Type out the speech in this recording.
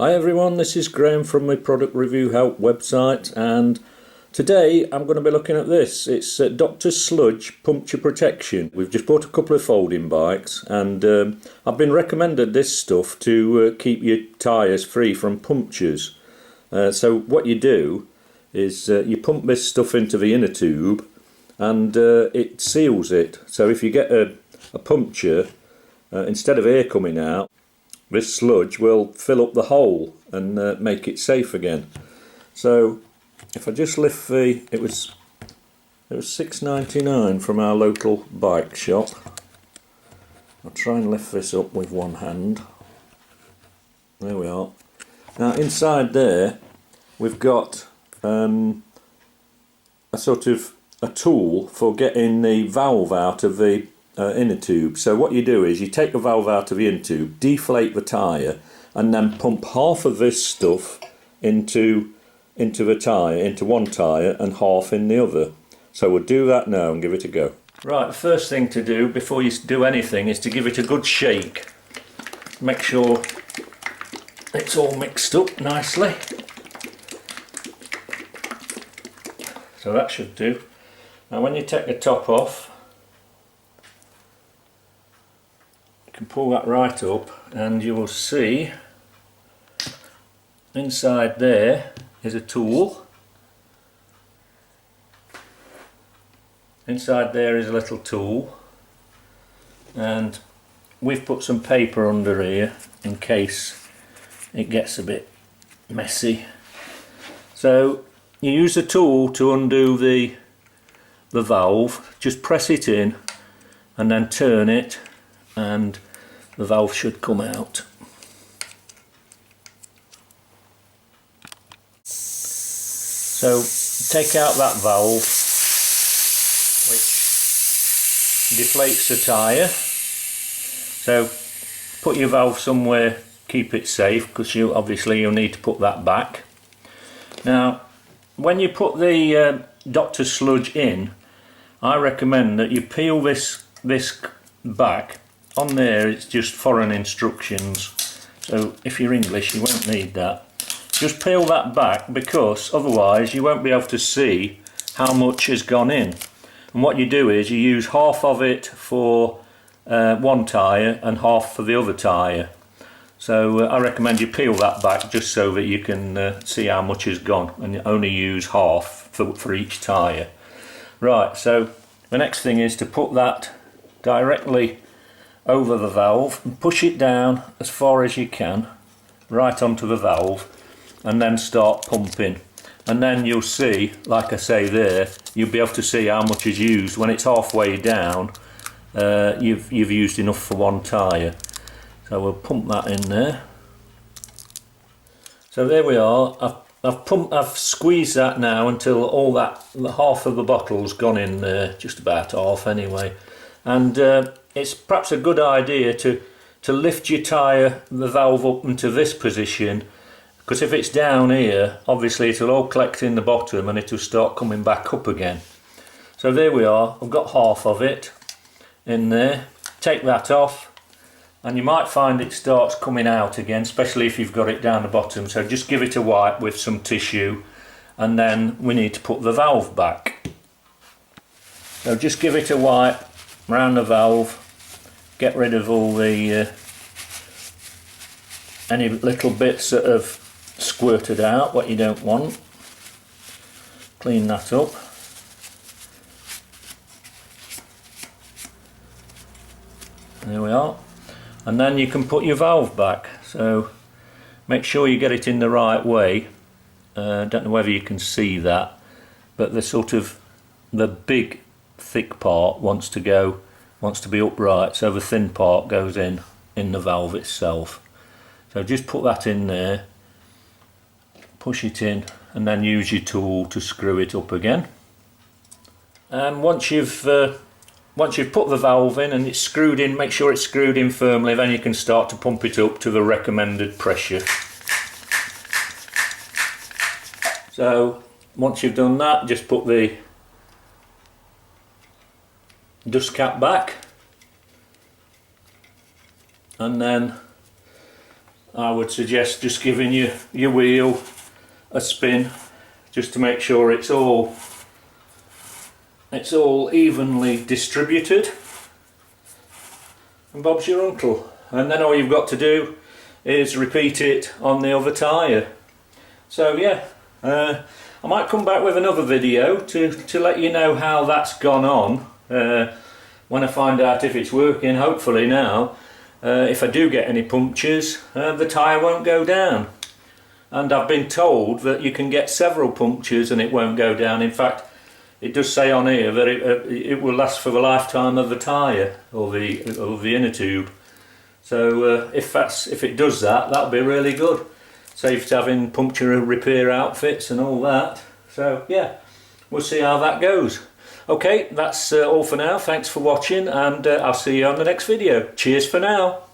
Hi everyone, this is Graham from my Product Review Help website, and today I'm going to be looking at this. It's Dr. Sludge Puncture Protection. We've just bought a couple of folding bikes, and I've been recommended this stuff to keep your tyres free from punctures. So what you do is you pump this stuff into the inner tube and it seals it. So if you get a puncture, instead of air coming out, this sludge will fill up the hole and make it safe again. So if I just lift it was $6.99 from our local bike shop. I'll try and lift this up with one hand. There we are. Now inside there we've got a sort of a tool for getting the valve out of the inner tube. So what you do is you take the valve out of the inner tube, deflate the tyre, and then pump half of this stuff into the tyre, into one tyre, and half in the other. So we'll do that now and give it a go. Right, the first thing to do before you do anything is to give it a good shake. Make sure it's all mixed up nicely. So that should do. Now when you take the top off, you can pull that right up and you will see inside there is a tool. Inside there is a little tool, and we've put some paper under here in case it gets a bit messy. So you use the tool to undo the valve, just press it in and then turn it and the valve should come out. So take out that valve, which deflates the tyre. So put your valve somewhere, keep it safe, because you'll need to put that back. Now when you put the Dr. Sludge in, I recommend that you peel this back. On there it's just foreign instructions, so if you're English you won't need that. Just peel that back, because otherwise you won't be able to see how much has gone in. And what you do is you use half of it for one tyre and half for the other tyre. So I recommend you peel that back just so that you can see how much has gone, and you only use half for each tyre. Right, so the next thing is to put that directly over the valve and push it down as far as you can right onto the valve, and then start pumping. And then you'll see, like I say there, you'll be able to see how much is used. When it's halfway down, you've used enough for one tyre. So we'll pump that in there. So there we are. I've squeezed that now until all that, half of the bottle's gone in there, just about half anyway. And it's perhaps a good idea to lift your tyre, the valve up into this position, because if it's down here, obviously it'll all collect in the bottom and it'll start coming back up again. So there we are. I've got half of it in there. Take that off, and you might find it starts coming out again, especially if you've got it down the bottom. So just give it a wipe with some tissue, and then we need to put the valve back. So just give it a wipe around the valve, get rid of all the any little bits that have squirted out, what you don't want. Clean that up. There we are. And then you can put your valve back. So make sure you get it in the right way. Don't know whether you can see that, but the big thick part wants to be upright, so the thin part goes in the valve itself. So just put that in there, push it in, and then use your tool to screw it up again. And once you've put the valve in and it's screwed in, make sure it's screwed in firmly, then you can start to pump it up to the recommended pressure. So once you've done that, just put the dust cap back, and then I would suggest just giving your wheel a spin just to make sure it's all evenly distributed, and Bob's your uncle. And then all you've got to do is repeat it on the other tyre. So yeah, I might come back with another video to let you know how that's gone on when I find out if it's working. Hopefully now, if I do get any punctures, the tyre won't go down. And I've been told that you can get several punctures and it won't go down. In fact, it does say on here that it will last for the lifetime of the tyre, or the inner tube. So if it does that, that'll be really good. Saves having puncture repair outfits and all that. So yeah, we'll see how that goes. Okay, that's all for now. Thanks for watching, and I'll see you on the next video. Cheers for now.